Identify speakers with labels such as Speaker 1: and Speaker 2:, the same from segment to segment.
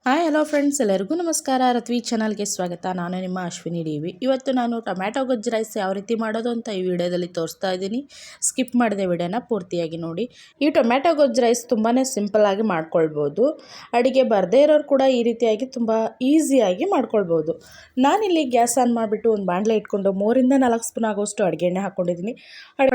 Speaker 1: Hi hello friends, ಎಲ್ಲರಿಗೂ ನಮಸ್ಕಾರ. ರತ್ವಿ ಚಾನಲ್ಗೆ ಸ್ವಾಗತ. ನಾನು ನಿಮ್ಮ ಅಶ್ವಿನಿ ಡಿ.ವಿ. ಇವತ್ತು ನಾನು ಟೊಮ್ಯಾಟೊ ಗೊಜ್ಜು ರೈಸ್ ಯಾವ ರೀತಿ ಮಾಡೋದು ಅಂತ ಈ ವಿಡಿಯೋದಲ್ಲಿ ತೋರಿಸ್ತಾ ಇದ್ದೀನಿ. ಸ್ಕಿಪ್ ಮಾಡಿದೆ ವಿಡಿಯೋನ ಪೂರ್ತಿಯಾಗಿ ನೋಡಿ. ಈ ಟೊಮ್ಯಾಟೊ ಗೊಜ್ಜು ರೈಸ್ ತುಂಬಾ ಸಿಂಪಲ್ಲಾಗಿ ಮಾಡ್ಕೊಳ್ಬೋದು. ಅಡುಗೆ ಬರದೇ ಇರೋರು ಕೂಡ ಈ ರೀತಿಯಾಗಿ ತುಂಬ ಈಸಿಯಾಗಿ ಮಾಡ್ಕೊಳ್ಬೋದು. ನಾನಿಲ್ಲಿ ಗ್ಯಾಸ್ ಆನ್ ಮಾಡಿಬಿಟ್ಟು ಒಂದು ಬಾಣಲೆ ಇಟ್ಕೊಂಡು 3 ರಿಂದ 4 ಸ್ಪೂನ್ ಆಗೋಷ್ಟು ಅಡುಗೆ ಎಣ್ಣೆ ಹಾಕ್ಕೊಂಡಿದ್ದೀನಿ.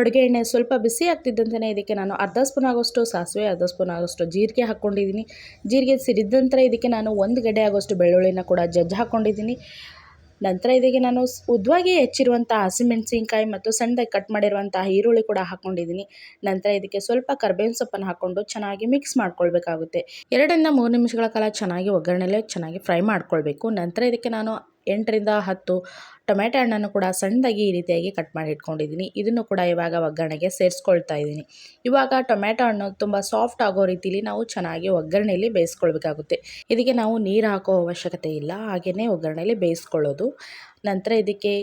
Speaker 1: ಅಡುಗೆ ಎಣ್ಣೆ ಸ್ವಲ್ಪ ಬಿಸಿ ಆಗ್ತಿದ್ದಂತೆ ಇದಕ್ಕೆ ನಾನು ಅರ್ಧ ಸ್ಪೂನ್ ಆಗೋಷ್ಟು ಸಾಸಿವೆ, ಅರ್ಧ ಸ್ಪೂನ್ ಆಗೋಷ್ಟು ಜೀರಿಗೆ ಹಾಕ್ಕೊಂಡಿದ್ದೀನಿ. ಜೀರಿಗೆ ಸಿಡಿದ ನಂತರ ಇದಕ್ಕೆ ನಾನು 1 ಗಡ್ಡೆ ಆಗೋಷ್ಟು ಬೆಳ್ಳುಳ್ಳಿನ ಕೂಡ ಜಜ್ಜಿ ಹಾಕ್ಕೊಂಡಿದ್ದೀನಿ. ನಂತರ ಇದಕ್ಕೆ ನಾನು ಉದ್ದವಾಗಿ ಹೆಚ್ಚಿರುವಂಥ ಹಸಿಮೆಣಸಿನಕಾಯಿ ಮತ್ತು ಸಣ್ಣದಾಗಿ ಕಟ್ ಮಾಡಿರುವಂತಹ ಈರುಳ್ಳಿ ಕೂಡ ಹಾಕ್ಕೊಂಡಿದ್ದೀನಿ. ನಂತರ ಇದಕ್ಕೆ ಸ್ವಲ್ಪ ಕರಿಬೇವಿನ ಸೊಪ್ಪನ್ನು ಹಾಕ್ಕೊಂಡು ಚೆನ್ನಾಗಿ ಮಿಕ್ಸ್ ಮಾಡ್ಕೊಳ್ಬೇಕಾಗುತ್ತೆ. 2 ರಿಂದ 3 ನಿಮಿಷಗಳ ಕಾಲ ಚೆನ್ನಾಗಿ ಒಗ್ಗರಣೆಲೆ ಚೆನ್ನಾಗಿ ಫ್ರೈ ಮಾಡ್ಕೊಳ್ಬೇಕು. ನಂತರ ಇದಕ್ಕೆ ನಾನು 8 ರಿಂದ 10 ಟೊಮ್ಯಾಟೊ ಹಣ್ಣನ್ನು ಕೂಡ ಸಣ್ಣದಾಗಿ ಈ ರೀತಿಯಾಗಿ ಕಟ್ ಮಾಡಿ ಇಟ್ಕೊಂಡಿದ್ದೀನಿ. ಇದನ್ನು ಕೂಡ ಇವಾಗ ಒಗ್ಗರಣೆಗೆ ಸೇರಿಸ್ಕೊಳ್ತಾ ಇದ್ದೀನಿ. ಇವಾಗ ಟೊಮ್ಯಾಟೊ ಹಣ್ಣು ತುಂಬ ಸಾಫ್ಟ್ ಆಗೋ ರೀತಿಲಿ ನಾವು ಚೆನ್ನಾಗಿ ಒಗ್ಗರಣೆಯಲ್ಲಿ ಬೇಯಿಸ್ಕೊಳ್ಬೇಕಾಗುತ್ತೆ. ಇದಕ್ಕೆ ನಾವು ನೀರು ಹಾಕೋ ಅವಶ್ಯಕತೆ ಇಲ್ಲ, ಹಾಗೆಯೇ ಒಗ್ಗರಣೆಯಲ್ಲಿ ಬೇಯಿಸ್ಕೊಳ್ಳೋದು. ನಂತರ ಇದಕ್ಕೆ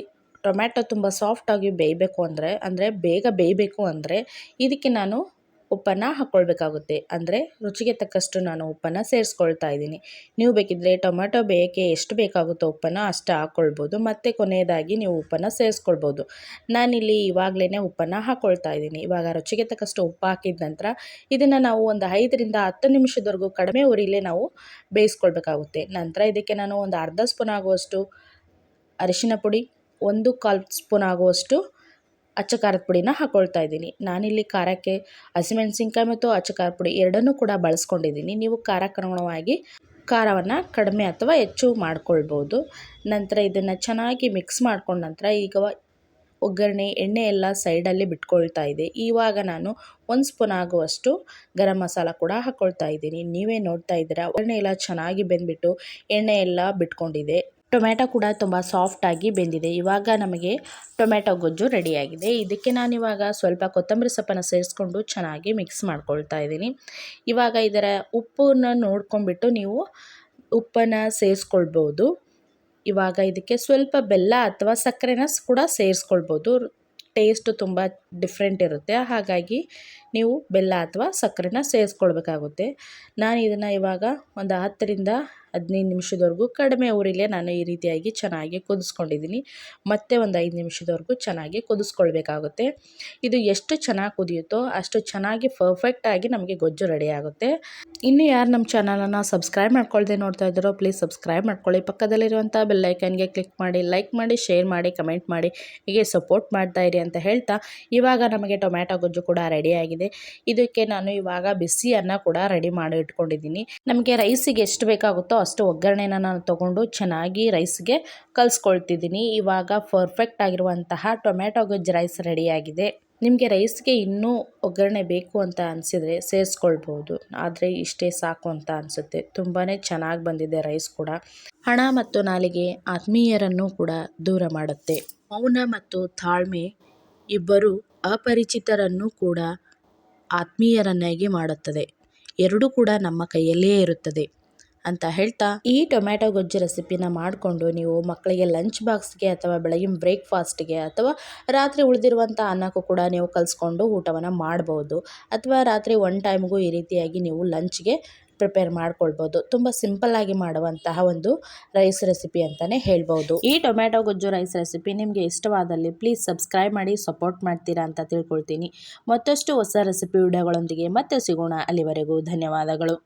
Speaker 1: ಟೊಮ್ಯಾಟೊ ತುಂಬ ಸಾಫ್ಟಾಗಿ ಬೇಯಬೇಕು ಅಂದರೆ ಬೇಗ ಬೇಯಬೇಕು ಅಂದರೆ ಇದಕ್ಕೆ ನಾನು ಉಪ್ಪನ್ನು ಹಾಕ್ಕೊಳ್ಬೇಕಾಗುತ್ತೆ. ಅಂದರೆ ರುಚಿಗೆ ತಕ್ಕಷ್ಟು ನಾನು ಉಪ್ಪನ್ನು ಸೇರಿಸ್ಕೊಳ್ತಾ ಇದ್ದೀನಿ. ನೀವು ಬೇಕಿದ್ದರೆ ಟೊಮ್ಯಾಟೊ ಬೇಯೋಕ್ಕೆ ಎಷ್ಟು ಬೇಕಾಗುತ್ತೋ ಉಪ್ಪನ್ನು ಅಷ್ಟು ಹಾಕ್ಕೊಳ್ಬೋದು. ಮತ್ತು ಕೊನೆಯದಾಗಿ ನೀವು ಉಪ್ಪನ್ನು ಸೇರಿಸ್ಕೊಳ್ಬೋದು. ನಾನಿಲ್ಲಿ ಇವಾಗಲೇ ಉಪ್ಪನ್ನು ಹಾಕ್ಕೊಳ್ತಾ ಇದ್ದೀನಿ. ಇವಾಗ ರುಚಿಗೆ ತಕ್ಕಷ್ಟು ಉಪ್ಪು ಹಾಕಿದ ನಂತರ ಇದನ್ನು ನಾವು ಒಂದು 5 ರಿಂದ 10 ನಿಮಿಷದವರೆಗೂ ಕಡಿಮೆ ಉರಿಲೇ ನಾವು ಬೇಯಿಸ್ಕೊಳ್ಬೇಕಾಗುತ್ತೆ. ನಂತರ ಇದಕ್ಕೆ ನಾನು ಒಂದು ಅರ್ಧ ಸ್ಪೂನ್ ಆಗುವಷ್ಟು ಅರಿಶಿನ ಪುಡಿ, 1/4 ಸ್ಪೂನ್ ಆಗುವಷ್ಟು ಅಚ್ಚ ಖಾರದ ಪುಡಿನ ಹಾಕ್ಕೊಳ್ತಾ ಇದ್ದೀನಿ. ನಾನಿಲ್ಲಿ ಖಾರಕ್ಕೆ ಹಸಿಮೆಣಸಿನ್ಕಾಯಿ ಮತ್ತು ಅಚ್ಚ ಖಾರದ ಪುಡಿ ಎರಡನ್ನೂ ಕೂಡ ಬಳಸ್ಕೊಂಡಿದ್ದೀನಿ. ನೀವು ಖಾರಕ್ಕನುಗುಣವಾಗಿ ಖಾರವನ್ನು ಕಡಿಮೆ ಅಥವಾ ಹೆಚ್ಚು ಮಾಡ್ಕೊಳ್ಬೋದು. ನಂತರ ಇದನ್ನು ಚೆನ್ನಾಗಿ ಮಿಕ್ಸ್ ಮಾಡ್ಕೊಂಡ ನಂತರ ಈಗ ಒಗ್ಗರಣೆ ಎಣ್ಣೆ ಎಲ್ಲ ಸೈಡಲ್ಲಿ ಬಿಟ್ಕೊಳ್ತಾ ಇದೆ. ಇವಾಗ ನಾನು 1 ಸ್ಪೂನ್ ಆಗುವಷ್ಟು ಗರಂ ಮಸಾಲ ಕೂಡ ಹಾಕ್ಕೊಳ್ತಾ ಇದ್ದೀನಿ. ನೀವೇ ನೋಡ್ತಾ ಇದ್ದೀರಾ, ಒಗ್ಗರಣೆ ಎಲ್ಲ ಚೆನ್ನಾಗಿ ಬೆಂದ್ಬಿಟ್ಟು ಎಣ್ಣೆ ಎಲ್ಲ ಬಿಟ್ಕೊಂಡಿದೆ. ಟೊಮ್ಯಾಟೊ ಕೂಡ ತುಂಬ ಸಾಫ್ಟಾಗಿ ಬೆಂದಿದೆ. ಇವಾಗ ನಮಗೆ ಟೊಮ್ಯಾಟೊ ಗೊಜ್ಜು ರೆಡಿಯಾಗಿದೆ. ಇದಕ್ಕೆ ನಾನಿವಾಗ ಸ್ವಲ್ಪ ಕೊತ್ತಂಬರಿ ಸೊಪ್ಪನ್ನು ಸೇರಿಸ್ಕೊಂಡು ಚೆನ್ನಾಗಿ ಮಿಕ್ಸ್ ಮಾಡ್ಕೊಳ್ತಾ ಇದ್ದೀನಿ. ಇವಾಗ ಇದರ ಉಪ್ಪನ್ನು ನೋಡ್ಕೊಂಡ್ಬಿಟ್ಟು ನೀವು ಉಪ್ಪನ್ನು ಸೇರಿಸ್ಕೊಳ್ಬೋದು. ಇವಾಗ ಇದಕ್ಕೆ ಸ್ವಲ್ಪ ಬೆಲ್ಲ ಅಥವಾ ಸಕ್ಕರೆನ ಕೂಡ ಸೇರಿಸ್ಕೊಳ್ಬೋದು. ಟೇಸ್ಟು ತುಂಬ ಡಿಫ್ರೆಂಟ್ ಇರುತ್ತೆ, ಹಾಗಾಗಿ ನೀವು ಬೆಲ್ಲ ಅಥವಾ ಸಕ್ಕರೆನ ಸೇರಿಸ್ಕೊಳ್ಬೇಕಾಗುತ್ತೆ. ನಾನು ಇದನ್ನು ಇವಾಗ ಒಂದು 10 ರಿಂದ 15 ನಿಮಿಷದವರೆಗೂ ಕಡಿಮೆ ಉರಿಲೇ ನಾನು ಈ ರೀತಿಯಾಗಿ ಚೆನ್ನಾಗಿ ಕುದಿಸ್ಕೊಂಡಿದ್ದೀನಿ. ಮತ್ತೆ ಒಂದು 5 ನಿಮಿಷದವರೆಗೂ ಚೆನ್ನಾಗಿ ಕುದಿಸ್ಕೊಳ್ಬೇಕಾಗುತ್ತೆ. ಇದು ಎಷ್ಟು ಚೆನ್ನಾಗಿ ಕುದಿಯುತ್ತೋ ಅಷ್ಟು ಚೆನ್ನಾಗಿ ಪರ್ಫೆಕ್ಟಾಗಿ ನಮಗೆ ಗೊಜ್ಜು ರೆಡಿ ಆಗುತ್ತೆ. ಇನ್ನು ಯಾರು ನಮ್ಮ ಚಾನಲನ್ನು ಸಬ್ಸ್ಕ್ರೈಬ್ ಮಾಡ್ಕೊಳ್ದೆ ನೋಡ್ತಾ ಇದ್ದಾರೋ ಪ್ಲೀಸ್ ಸಬ್ಸ್ಕ್ರೈಬ್ ಮಾಡ್ಕೊಳ್ಳಿ. ಪಕ್ಕದಲ್ಲಿರುವಂಥ ಬೆಲ್ ಐಕನ್ಗೆ ಕ್ಲಿಕ್ ಮಾಡಿ, ಲೈಕ್ ಮಾಡಿ, ಶೇರ್ ಮಾಡಿ, ಕಮೆಂಟ್ ಮಾಡಿ, ಹೀಗೆ ಸಪೋರ್ಟ್ ಮಾಡ್ತಾ ಇರಿ ಅಂತ ಹೇಳ್ತಾ ಇವಾಗ ನಮಗೆ ಟೊಮ್ಯಾಟೊ ಗೊಜ್ಜು ಕೂಡ ರೆಡಿಯಾಗಿದೆ. ಇದಕ್ಕೆ ನಾನು ಇವಾಗ ಬಿಸಿ ಅನ್ನ ಕೂಡ ರೆಡಿ ಮಾಡಿ ಇಟ್ಕೊಂಡಿದ್ದೀನಿ. ನಮಗೆ ರೈಸಿಗೆ ಎಷ್ಟು ಬೇಕಾಗುತ್ತೋ ಅಷ್ಟು ಒಗ್ಗರಣೆನ ನಾನು ತೊಗೊಂಡು ಚೆನ್ನಾಗಿ ರೈಸ್ಗೆ ಕಲಿಸ್ಕೊಳ್ತಿದ್ದೀನಿ. ಇವಾಗ ಪರ್ಫೆಕ್ಟ್ ಆಗಿರುವಂತಹ ಟೊಮ್ಯಾಟೊ ಗೊಜ್ಜು ರೈಸ್ ರೆಡಿಯಾಗಿದೆ. ನಿಮಗೆ ರೈಸ್ಗೆ ಇನ್ನೂ ಒಗ್ಗರಣೆ ಬೇಕು ಅಂತ ಅನಿಸಿದರೆ ಸೇರಿಸ್ಕೊಳ್ಬೋದು, ಆದರೆ ಇಷ್ಟೇ ಸಾಕು ಅಂತ ಅನಿಸುತ್ತೆ. ತುಂಬಾ ಚೆನ್ನಾಗಿ ಬಂದಿದೆ ರೈಸ್ ಕೂಡ. ಹಣ ಮತ್ತು ನಾಲಿಗೆ ಆತ್ಮೀಯರನ್ನು ಕೂಡ ದೂರ ಮಾಡುತ್ತೆ. ಮೌನ ಮತ್ತು ತಾಳ್ಮೆ ಇಬ್ಬರು ಅಪರಿಚಿತರನ್ನು ಕೂಡ ಆತ್ಮೀಯರನ್ನಾಗಿ ಮಾಡುತ್ತದೆ. ಎರಡೂ ಕೂಡ ನಮ್ಮ ಕೈಯಲ್ಲೇ ಇರುತ್ತದೆ ಅಂತ ಹೇಳ್ತಾ ಈ ಟೊಮ್ಯಾಟೊ ಗೊಜ್ಜು ರೆಸಿಪಿನ ಮಾಡಿಕೊಂಡು ನೀವು ಮಕ್ಕಳಿಗೆ ಲಂಚ್ ಬಾಕ್ಸ್ಗೆ ಅಥವಾ ಬೆಳಗಿನ ಬ್ರೇಕ್ಫಾಸ್ಟ್ಗೆ ಅಥವಾ ರಾತ್ರಿ ಉಳಿದಿರುವಂಥ ಅನ್ನಕ್ಕೂ ಕೂಡ ನೀವು ಕಲಿಸ್ಕೊಂಡು ಊಟವನ್ನು ಮಾಡ್ಬೋದು. ಅಥವಾ ರಾತ್ರಿ 1 ಟೈಮ್ಗೂ ಈ ರೀತಿಯಾಗಿ ನೀವು ಲಂಚ್ಗೆ ಪ್ರಿಪೇರ್ ಮಾಡ್ಕೊಳ್ಬೋದು. ತುಂಬ ಸಿಂಪಲ್ಲಾಗಿ ಮಾಡುವಂತಹ ಒಂದು ರೈಸ್ ರೆಸಿಪಿ ಅಂತಲೇ ಹೇಳ್ಬೋದು. ಈ ಟೊಮ್ಯಾಟೊ ಗೊಜ್ಜು ರೈಸ್ ರೆಸಿಪಿ ನಿಮಗೆ ಇಷ್ಟವಾದಲ್ಲಿ ಪ್ಲೀಸ್ ಸಬ್ಸ್ಕ್ರೈಬ್ ಮಾಡಿ, ಸಪೋರ್ಟ್ ಮಾಡ್ತೀರಾ ಅಂತ ತಿಳ್ಕೊಳ್ತೀನಿ. ಮತ್ತಷ್ಟು ಹೊಸ ರೆಸಿಪಿ ವಿಡಿಯೋಗಳೊಂದಿಗೆ ಮತ್ತೆ ಸಿಗೋಣ. ಅಲ್ಲಿವರೆಗೂ ಧನ್ಯವಾದಗಳು.